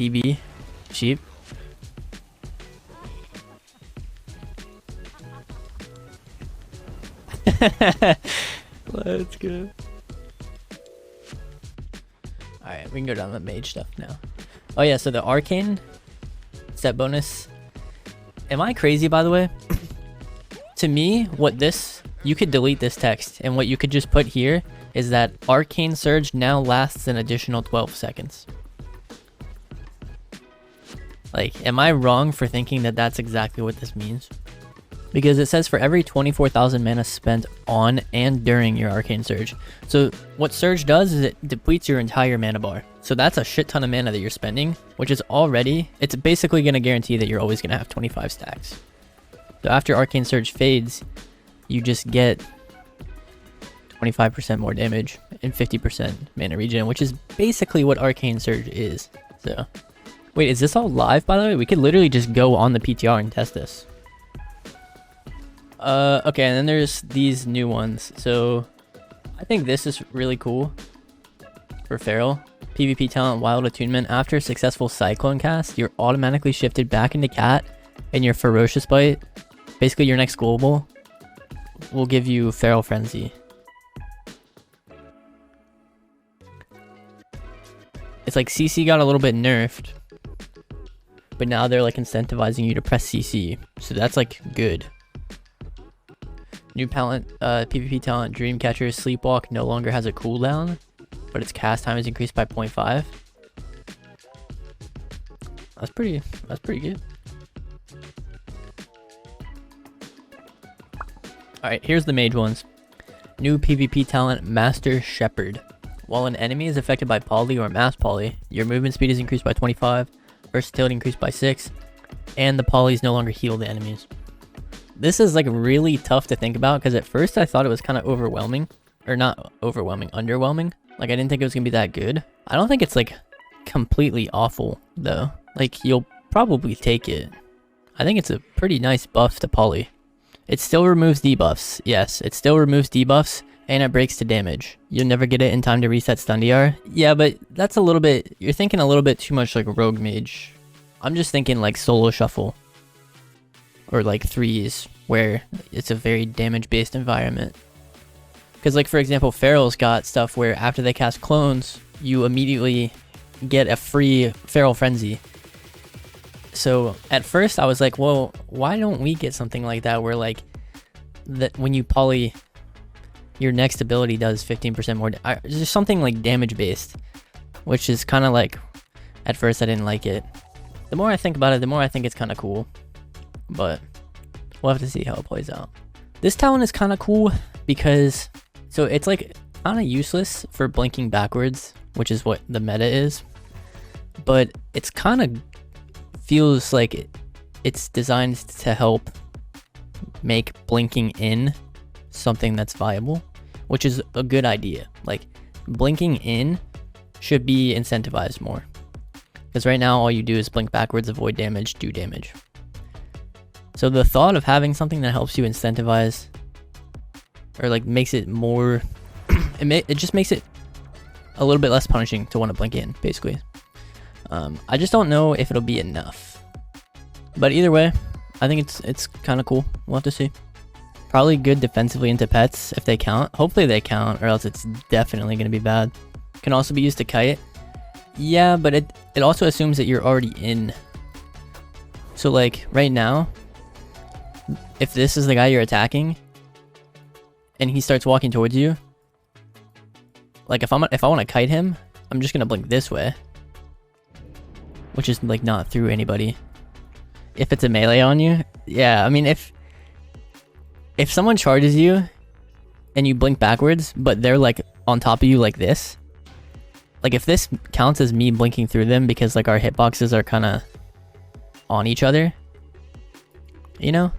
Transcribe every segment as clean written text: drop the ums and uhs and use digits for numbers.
DB. Sheep. Let's go. Alright, we can go down the mage stuff now. Oh yeah, so the arcane set bonus. Am I crazy, by the way? To me, you could delete this text, and what you could just put here is that arcane surge now lasts an additional 12 seconds. Like, am I wrong for thinking that that's exactly what this means? Because it says for every 24,000 mana spent on and during your arcane surge. So what surge does is it depletes your entire mana bar. So that's a shit ton of mana that you're spending, which is it's basically going to guarantee that you're always going to have 25 stacks. So after arcane surge fades, you just get 25% more damage and 50% mana regen, which is basically what arcane surge is. So wait, is this all live, by the way? We could literally just go on the PTR and test this. Okay, and then there's these new ones. So I think this is really cool for Feral. PvP talent Wild Attunement. After a successful Cyclone cast, you're automatically shifted back into Cat, and your Ferocious Bite, basically your next global, will give you Feral Frenzy. It's like CC got a little bit nerfed, but now they're like incentivizing you to press CC, so that's like good. New talent, PvP talent Dreamcatcher Sleepwalk no longer has a cooldown, but its cast time is increased by 0.5. That's pretty good. Alright, here's the mage ones. New PvP talent Master Shepherd. While an enemy is affected by poly or mass poly, your movement speed is increased by 25, versatility increased by 6, and the polys no longer heal the enemies. This is like really tough to think about because at first I thought it was kind of overwhelming. Or not overwhelming, underwhelming. Like I didn't think it was going to be that good. I don't think it's like completely awful though. Like you'll probably take it. I think it's a pretty nice buff to poly. It still removes debuffs. Yes, it still removes debuffs and it breaks to damage. You'll never get it in time to reset stun DR. Yeah, but that's a little bit, you're thinking a little bit too much like rogue mage. I'm just thinking like solo shuffle. Or like threes, where it's a very damage-based environment. Because like for example, Feral's got stuff where after they cast clones, you immediately get a free Feral Frenzy. So at first I was like, well, why don't we get something like that where like that when you poly, your next ability does 15% more. Just something like damage-based, which is kind of like, at first I didn't like it. The more I think about it, the more I think it's kind of cool. But we'll have to see how it plays out. This talent is kind of cool because, so it's like kind of useless for blinking backwards, which is what the meta is. But it's kind of feels like it's designed to help make blinking in something that's viable, which is a good idea. Like blinking in should be incentivized more. Because right now all you do is blink backwards, avoid damage, do damage. So the thought of having something that helps you incentivize, or like makes it more, it just makes it a little bit less punishing to want to blink in, basically. I just don't know if it'll be enough. But either way, I think it's kind of cool. We'll have to see. Probably good defensively into pets if they count. Hopefully they count, or else it's definitely going to be bad. Can also be used to kite. Yeah, but it also assumes that you're already in. So like right now, if this is the guy you're attacking and he starts walking towards you, like if I want to kite him, I'm just gonna blink this way, which is like not through anybody. If it's a melee on you, yeah, I mean if someone charges you and you blink backwards but they're like on top of you like this, like if this counts as me blinking through them because like our hitboxes are kind of on each other, you know?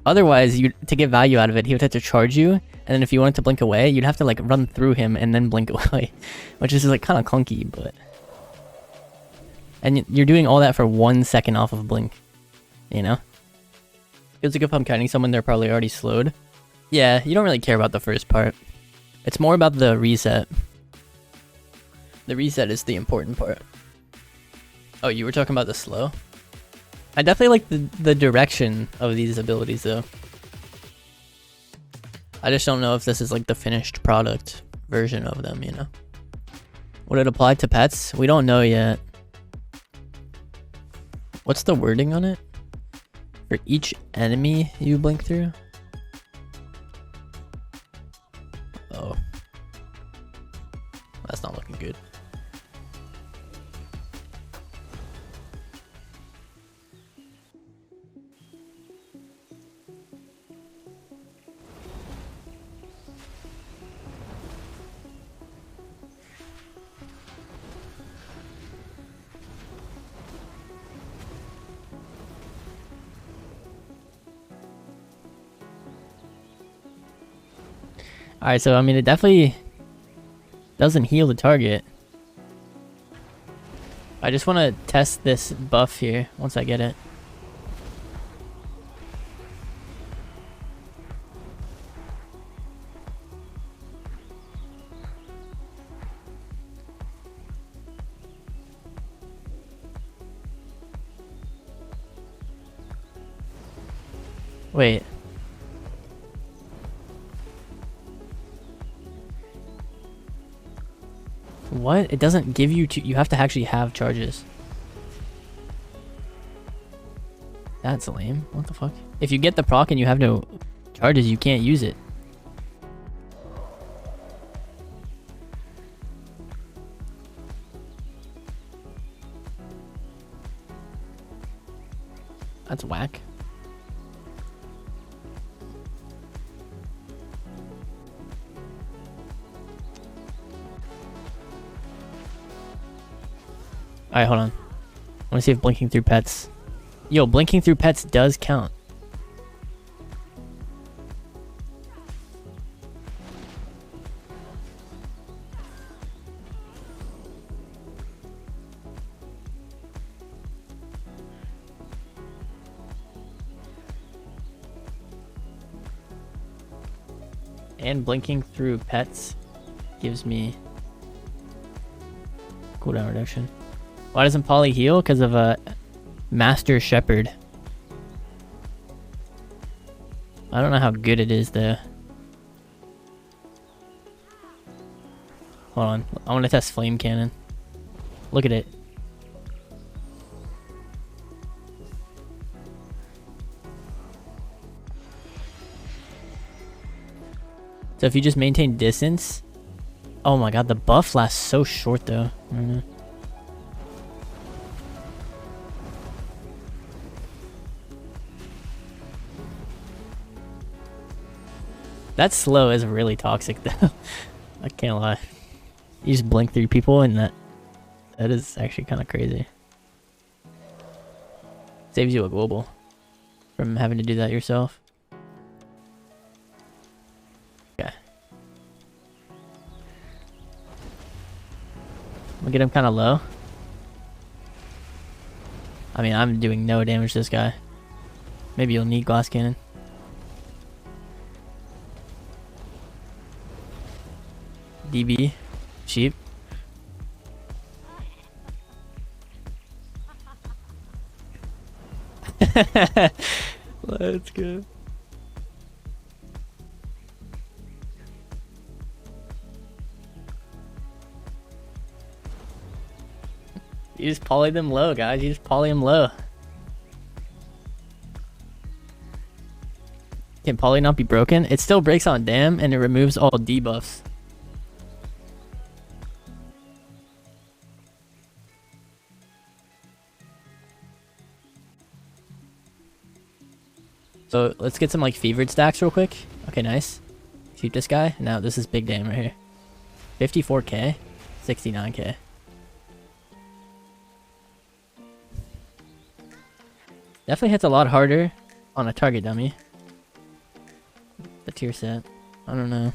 Otherwise, to get value out of it, he would have to charge you, and then if you wanted to blink away, you'd have to like run through him and then blink away, which is like kind of clunky, but... And you're doing all that for 1 second off of blink, you know? Feels like if I'm kiting someone, they're probably already slowed. Yeah, you don't really care about the first part. It's more about the reset. The reset is the important part. Oh, you were talking about the slow? I definitely like the direction of these abilities though. I just don't know if this is like the finished product version of them, you know? Would it apply to pets? We don't know yet. What's the wording on it? For each enemy you blink through? Oh. That's not looking good. Alright, so I mean, it definitely doesn't heal the target. I just want to test this buff here once I get it. Wait. What? It doesn't give you you have to actually have charges. That's lame. What the fuck? If you get the proc and you have no charges, you can't use it. That's whack. Alright, hold on. I want to see if blinking through pets. Yo, blinking through pets does count. And blinking through pets gives me cooldown reduction. Why doesn't Polly heal? Because of a Master Shepherd. I don't know how good it is though. Hold on. I want to test Flame Cannon. Look at it. So if you just maintain distance. Oh my god, the buff lasts so short though. I don't know. That slow is really toxic though. I can't lie. You just blink through people and that is actually kind of crazy. Saves you a global from having to do that yourself. Okay. We'll get him kind of low. I mean, I'm doing no damage to this guy. Maybe you'll need glass cannon. DB. Sheep. Let's go. You just poly them low, guys. You just poly them low. Can poly not be broken? It still breaks on dam and it removes all debuffs. So let's get some like fevered stacks real quick. Okay, nice. Shoot this guy. Now this is big damn right here. 54k, 69k. Definitely hits a lot harder on a target dummy. The tier set. I don't know.